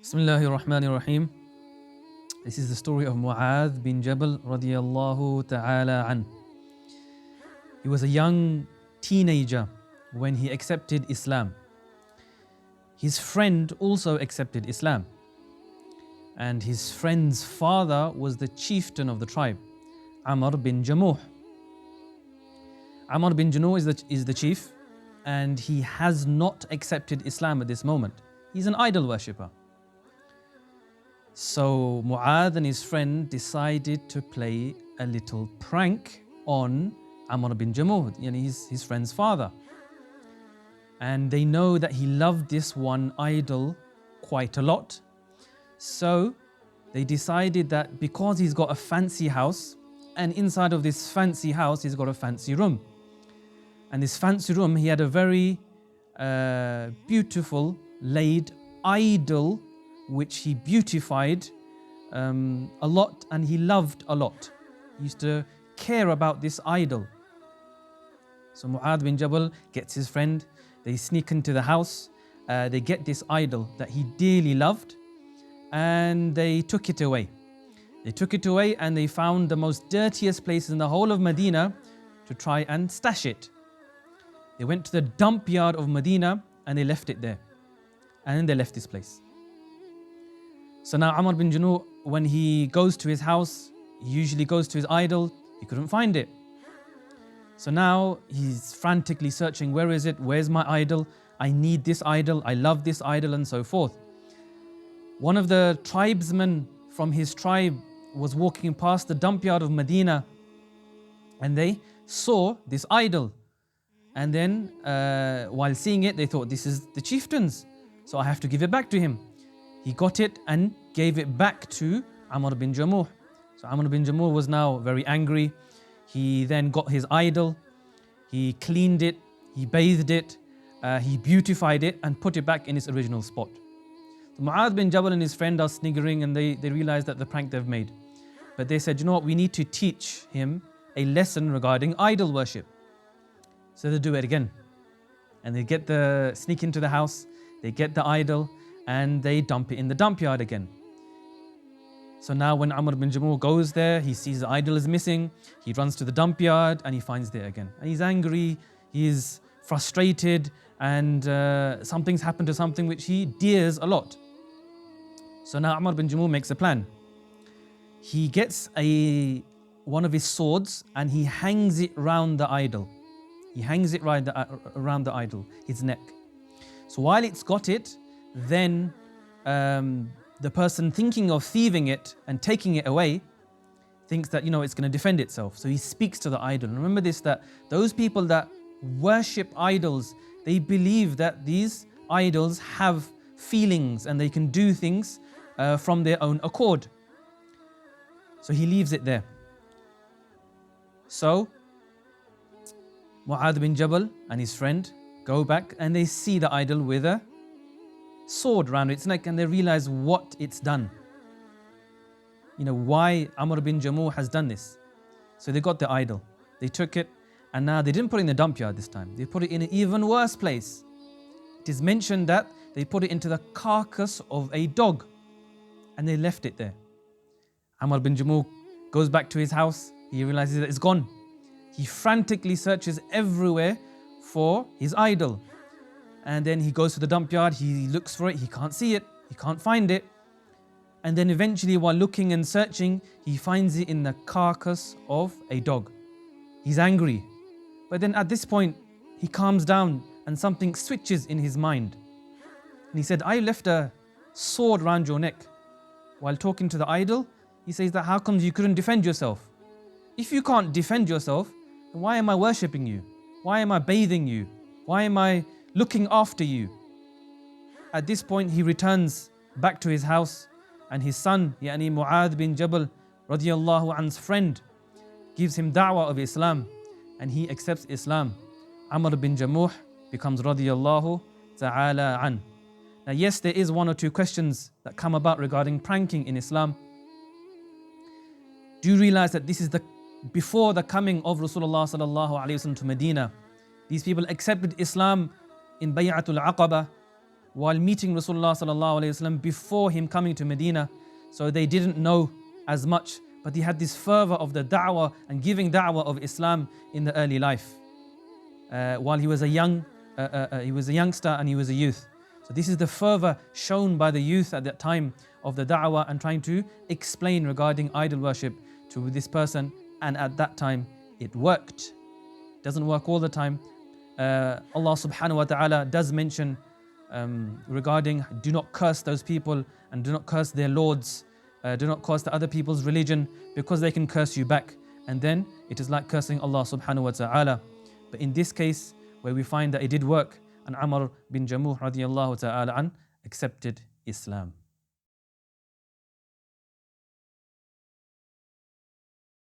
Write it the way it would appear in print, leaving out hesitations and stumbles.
Bismillahir Rahmanir Rahim. This is the story of Mu'adh bin Jabal radiyallahu ta'ala an. He was a young teenager when he accepted Islam. His friend also accepted Islam. And his friend's father was the chieftain of the tribe, Amr bin Jamuh. Amr bin Jamuh is the chief, and he has not accepted Islam at this moment. He's an idol worshipper. So Mu'adh and his friend decided to play a little prank on Amr bin Jamuh, his friend's father. And they know that he loved this one idol quite a lot. So they decided that because he's got a fancy house, and inside of this fancy house he's got a fancy room. And this fancy room, he had a very beautiful laid idol which he beautified a lot, and he loved a lot. He used to care about this idol. So Mu'adh bin Jabal gets his friend, they sneak into the house, they get this idol that he dearly loved, and they took it away. They took it away and they found the most dirtiest place in the whole of Medina to try and stash it. They went to the dump yard of Medina and they left it there. And then they left this place. So now Amr bin Jamuh, when he goes to his house, he usually goes to his idol, he couldn't find it. So now he's frantically searching, where is it? Where's my idol? I need this idol, I love this idol, and so forth. One of the tribesmen from his tribe was walking past the dump yard of Medina, and they saw this idol. And then while seeing it, they thought, this is the chieftain's, so I have to give it back to him. He got it and gave it back to Amr bin Jamuh. So Amr bin Jamuh was now very angry. He then got his idol, he cleaned it, he bathed it, he beautified it and put it back in its original spot. So Mu'adh bin Jabal and his friend are sniggering, and they realize that the prank they've made. But they said, you know what, we need to teach him a lesson regarding idol worship. So they do it again. And they sneak into the house, they get the idol, and they dump it in the dump yard again. So now when Amr bin Jamuh goes there, he sees the idol is missing, he runs to the dump yard and he finds it again. And he's angry, he's frustrated, and something's happened to something which he dears a lot. So now Amr bin Jamuh makes a plan. He gets one of his swords and he hangs it round the idol. He hangs it around the idol, his neck. So while it's got it, then the person thinking of thieving it and taking it away thinks that, it's going to defend itself. So he speaks to the idol. And remember this, that those people that worship idols, they believe that these idols have feelings and they can do things from their own accord. So he leaves it there. So Mu'adh bin Jabal and his friend go back and they see the idol with a sword around its neck, and they realize what it's done. Why Amr bin Jamuh has done this. So they got the idol, they took it, and now they didn't put it in the dump yard this time. They put it in an even worse place. It is mentioned that they put it into the carcass of a dog, and they left it there. Amr bin Jamuh goes back to his house, he realizes that it's gone. He frantically searches everywhere for his idol. And then he goes to the dump yard, he looks for it, he can't see it, he can't find it. And then eventually, while looking and searching, he finds it in the carcass of a dog. He's angry. But then at this point, he calms down and something switches in his mind. And he said, I left a sword around your neck. While talking to the idol, he says that, how comes you couldn't defend yourself? If you can't defend yourself, then why am I worshipping you? Why am I bathing you? Why am I looking after you? At this point, he returns back to his house, and his son, Mu'adh bin Jabal radiyallahu anhu's friend, gives him da'wah of Islam, and he accepts Islam. Amr bin Jamuh becomes radiyallahu ta'ala an. Now yes, there is one or two questions that come about regarding pranking in Islam. Do you realize that this is before the coming of Rasulullah sallallahu alaihi wasallam to Medina? These people accepted Islam in Bay'atul Aqaba, while meeting Rasulullah sallallahu alaihi wasallam before him coming to Medina. So they didn't know as much, but he had this fervor of the da'wah and giving da'wah of Islam in the early life. While he was a youngster and he was a youth. So this is the fervor shown by the youth at that time of the da'wah and trying to explain regarding idol worship to this person. And at that time, it worked. Doesn't work all the time. Allah subhanahu wa ta'ala does mention regarding do not curse those people and do not curse their lords. Do not curse the other people's religion because they can curse you back. And then it is like cursing Allah subhanahu wa ta'ala. But in this case, where we find that it did work, and Amr bin Jamuh radiyallahu ta'ala an accepted Islam.